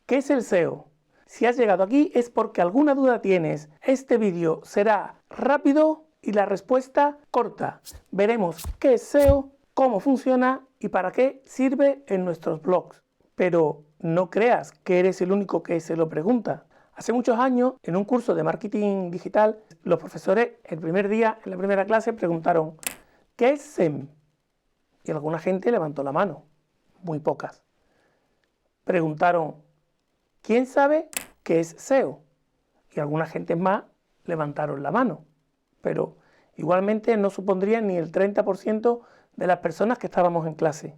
¿Qué es el SEO? Si has llegado aquí es porque alguna duda tienes. Este vídeo será rápido y la respuesta corta. Veremos qué es SEO, cómo funciona y para qué sirve en nuestros blogs. Pero no creas que eres el único que se lo pregunta. Hace muchos años, en un curso de marketing digital, los profesores el primer día, en la primera clase, preguntaron ¿qué es SEM? Y alguna gente levantó la mano, muy pocas. Preguntaron ¿quién sabe qué es SEO? Y alguna gente más levantaron la mano, pero igualmente no supondría ni el 30% de las personas que estábamos en clase.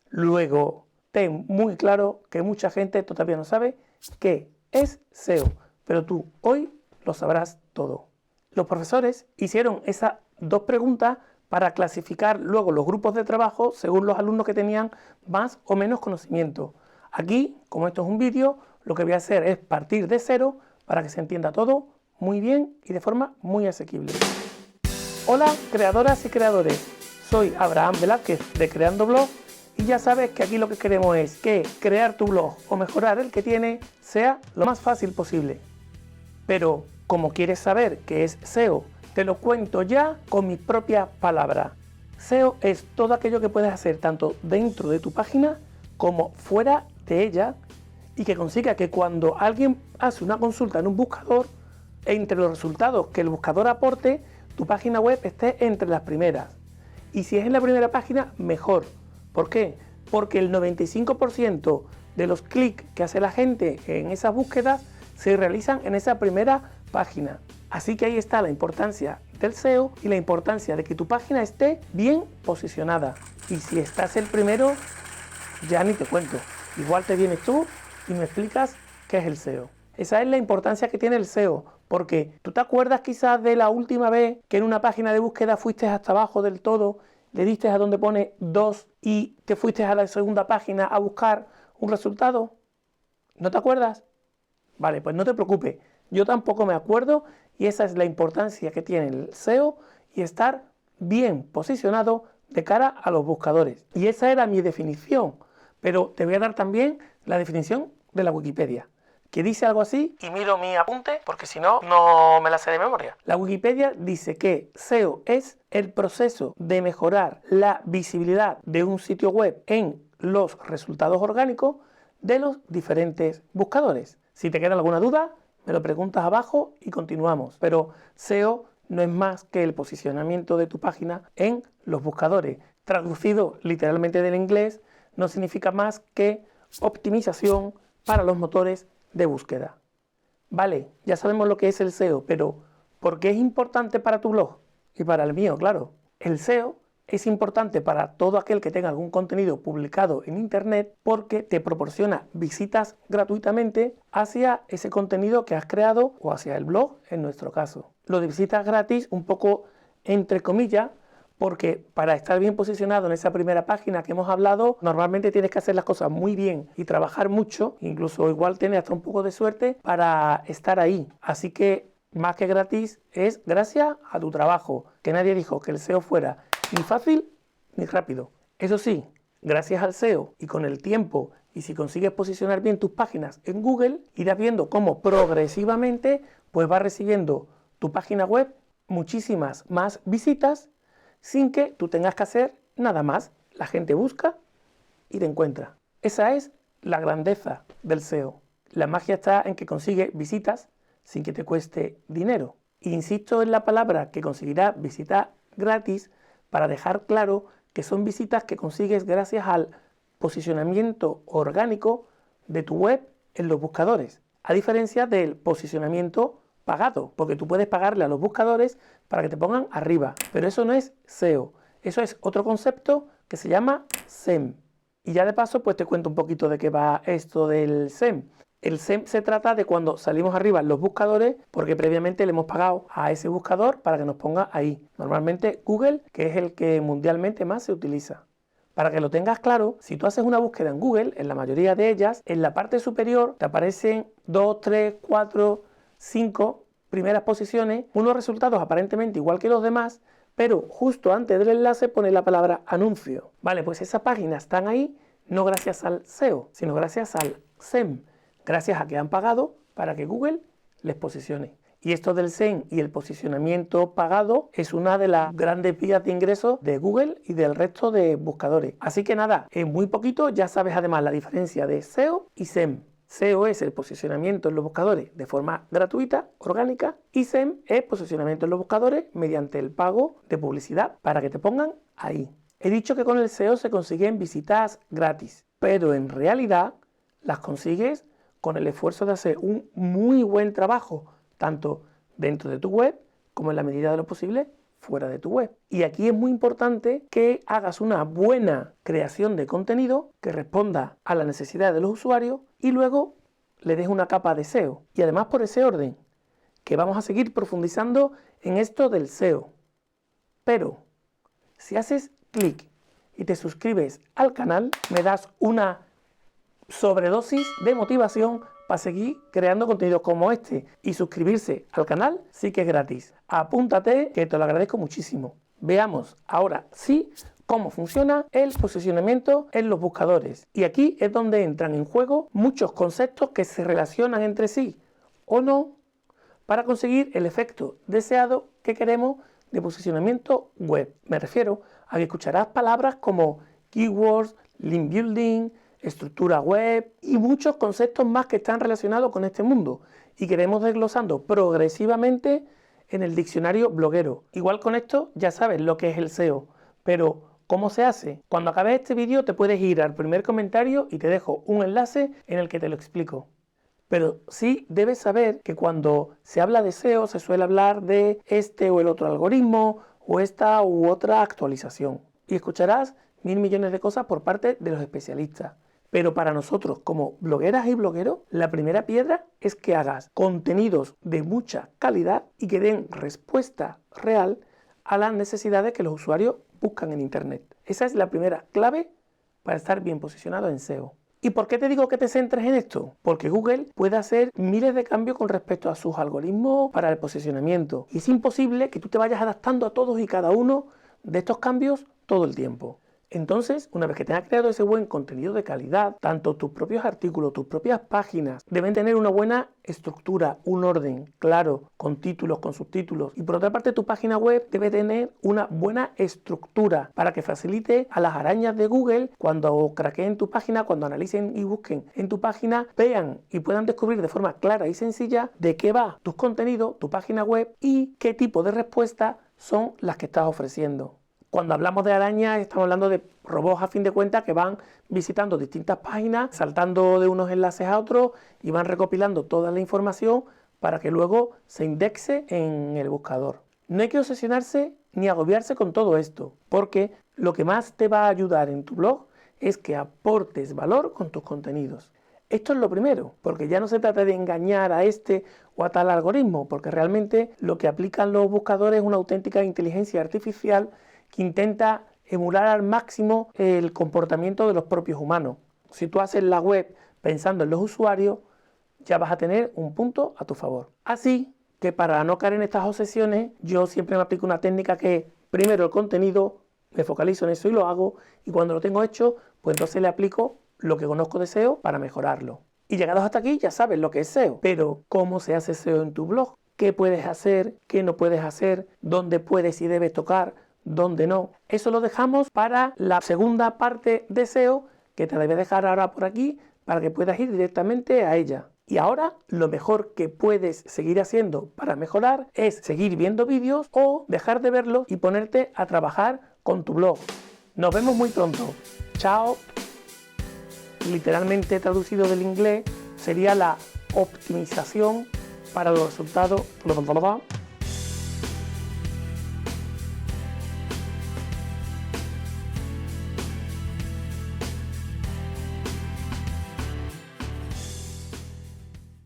Luego, ten muy claro que mucha gente todavía no sabe qué es SEO, pero tú hoy lo sabrás todo. Los profesores hicieron esas dos preguntas para clasificar luego los grupos de trabajo según los alumnos que tenían más o menos conocimiento. Aquí, como esto es un vídeo, lo que voy a hacer es partir de cero para que se entienda todo muy bien y de forma muy asequible. Hola creadoras y creadores, soy Abraham Velázquez de Creando Blog y ya sabes que aquí lo que queremos es que crear tu blog o mejorar el que tiene sea lo más fácil posible. Pero como quieres saber qué es SEO, te lo cuento ya con mis propias palabras. SEO es todo aquello que puedes hacer tanto dentro de tu página como fuera de ella y que consiga que cuando alguien hace una consulta en un buscador, entre los resultados que el buscador aporte, tu página web esté entre las primeras. Y si es en la primera página, mejor. ¿Por qué? Porque el 95% de los clics que hace la gente en esas búsquedas se realizan en esa primera página. Así que ahí está la importancia del SEO y la importancia de que tu página esté bien posicionada. Y si estás el primero, ya ni te cuento. Igual te vienes tú y me explicas qué es el SEO. Esa es la importancia que tiene el SEO, porque tú te acuerdas quizás de la última vez que en una página de búsqueda fuiste hasta abajo del todo, le diste a donde pone 2 y te fuiste a la segunda página a buscar un resultado. ¿No te acuerdas? Vale, pues no te preocupes, yo tampoco me acuerdo y esa es la importancia que tiene el SEO y estar bien posicionado de cara a los buscadores. Y esa era mi definición, pero te voy a dar también la definición de la Wikipedia, que dice algo así, y miro mi apunte porque si no, no me la sé de memoria. La Wikipedia dice que SEO es el proceso de mejorar la visibilidad de un sitio web en los resultados orgánicos de los diferentes buscadores. Si te queda alguna duda, me lo preguntas abajo y continuamos. Pero SEO no es más que el posicionamiento de tu página en los buscadores. Traducido literalmente del inglés, no significa más que optimización para los motores de búsqueda. Vale, ya sabemos lo que es el SEO, pero ¿por qué es importante para tu blog? Y para el mío, claro. El SEO es importante para todo aquel que tenga algún contenido publicado en internet porque te proporciona visitas gratuitamente hacia ese contenido que has creado o hacia el blog en nuestro caso. Lo de visitas gratis un poco entre comillas porque para estar bien posicionado en esa primera página que hemos hablado normalmente tienes que hacer las cosas muy bien y trabajar mucho, incluso igual tener hasta un poco de suerte para estar ahí. Así que más que gratis es gracias a tu trabajo, que nadie dijo que el SEO fuera ni fácil ni rápido. Eso sí, gracias al SEO y con el tiempo y si consigues posicionar bien tus páginas en Google, irás viendo cómo progresivamente pues va recibiendo tu página web muchísimas más visitas sin que tú tengas que hacer nada más. La gente busca y te encuentra. Esa es la grandeza del SEO. La magia está en que consigue visitas sin que te cueste dinero. Insisto en la palabra que conseguirás visitas gratis para dejar claro que son visitas que consigues gracias al posicionamiento orgánico de tu web en los buscadores, a diferencia del posicionamiento pagado, porque tú puedes pagarle a los buscadores para que te pongan arriba, pero eso no es SEO, eso es otro concepto que se llama SEM. Y ya de paso pues te cuento un poquito de qué va esto del SEM. El SEM se trata de cuando salimos arriba en los buscadores porque previamente le hemos pagado a ese buscador para que nos ponga ahí. Normalmente Google, que es el que mundialmente más se utiliza. Para que lo tengas claro, si tú haces una búsqueda en Google, en la mayoría de ellas, en la parte superior te aparecen 2, 3, 4, 5 primeras posiciones, unos resultados aparentemente igual que los demás, pero justo antes del enlace pone la palabra anuncio. Vale, pues esas páginas están ahí no gracias al SEO, sino gracias al SEM. gracias a que han pagado para que Google les posicione. Y esto del SEM y el posicionamiento pagado es una de las grandes vías de ingreso de Google y del resto de buscadores. Así que nada, en muy poquito ya sabes además la diferencia de SEO y SEM. SEO es el posicionamiento en los buscadores de forma gratuita, orgánica, y SEM es posicionamiento en los buscadores mediante el pago de publicidad para que te pongan ahí. He dicho que con el SEO se consiguen visitas gratis, pero en realidad las consigues con el esfuerzo de hacer un muy buen trabajo, tanto dentro de tu web como en la medida de lo posible fuera de tu web. Y aquí es muy importante que hagas una buena creación de contenido que responda a las necesidades de los usuarios y luego le des una capa de SEO. Y además por ese orden, que vamos a seguir profundizando en esto del SEO. Pero si haces clic y te suscribes al canal, me das una sobredosis de motivación para seguir creando contenidos como este, y suscribirse al canal sí que es gratis. Apúntate, que te lo agradezco muchísimo. Veamos ahora sí cómo funciona el posicionamiento en los buscadores. Y aquí es donde entran en juego muchos conceptos que se relacionan entre sí o no para conseguir el efecto deseado que queremos de posicionamiento web. Me refiero a que escucharás palabras como keywords, link building, estructura web y muchos conceptos más que están relacionados con este mundo y que iremos desglosando progresivamente en el diccionario bloguero. Igual con esto ya sabes lo que es el SEO, pero ¿cómo se hace? Cuando acabes este vídeo te puedes ir al primer comentario y te dejo un enlace en el que te lo explico. Pero sí debes saber que cuando se habla de SEO se suele hablar de este o el otro algoritmo o esta u otra actualización. Y escucharás 1000 millones de cosas por parte de los especialistas. Pero para nosotros, como blogueras y blogueros, la primera piedra es que hagas contenidos de mucha calidad y que den respuesta real a las necesidades que los usuarios buscan en Internet. Esa es la primera clave para estar bien posicionado en SEO. ¿Y por qué te digo que te centres en esto? Porque Google puede hacer miles de cambios con respecto a sus algoritmos para el posicionamiento. Y es imposible que tú te vayas adaptando a todos y cada uno de estos cambios todo el tiempo. Entonces, una vez que tengas creado ese buen contenido de calidad, tanto tus propios artículos, tus propias páginas, deben tener una buena estructura, un orden claro, con títulos, con subtítulos. Y por otra parte, tu página web debe tener una buena estructura para que facilite a las arañas de Google cuando craqueen tu página, cuando analicen y busquen en tu página, vean y puedan descubrir de forma clara y sencilla de qué va tus contenidos, tu página web y qué tipo de respuestas son las que estás ofreciendo. Cuando hablamos de arañas estamos hablando de robots a fin de cuentas que van visitando distintas páginas, saltando de unos enlaces a otros y van recopilando toda la información para que luego se indexe en el buscador. No hay que obsesionarse ni agobiarse con todo esto, porque lo que más te va a ayudar en tu blog es que aportes valor con tus contenidos. Esto es lo primero, porque ya no se trata de engañar a este o a tal algoritmo, porque realmente lo que aplican los buscadores es una auténtica inteligencia artificial que intenta emular al máximo el comportamiento de los propios humanos. Si tú haces la web pensando en los usuarios, ya vas a tener un punto a tu favor. Así que para no caer en estas obsesiones, yo siempre me aplico una técnica que primero el contenido, me focalizo en eso y lo hago, y cuando lo tengo hecho, pues entonces le aplico lo que conozco de SEO para mejorarlo. Y llegados hasta aquí ya sabes lo que es SEO, pero ¿cómo se hace SEO en tu blog? ¿Qué puedes hacer? ¿Qué no puedes hacer? ¿Dónde puedes y debes tocar? ¿Dónde no? Eso lo dejamos para la segunda parte de SEO, que te la voy a dejar ahora por aquí para que puedas ir directamente a ella. Y ahora lo mejor que puedes seguir haciendo para mejorar es seguir viendo vídeos o dejar de verlos y ponerte a trabajar con tu blog. Nos vemos muy pronto. Chao. Literalmente traducido del inglés sería la optimización para los resultados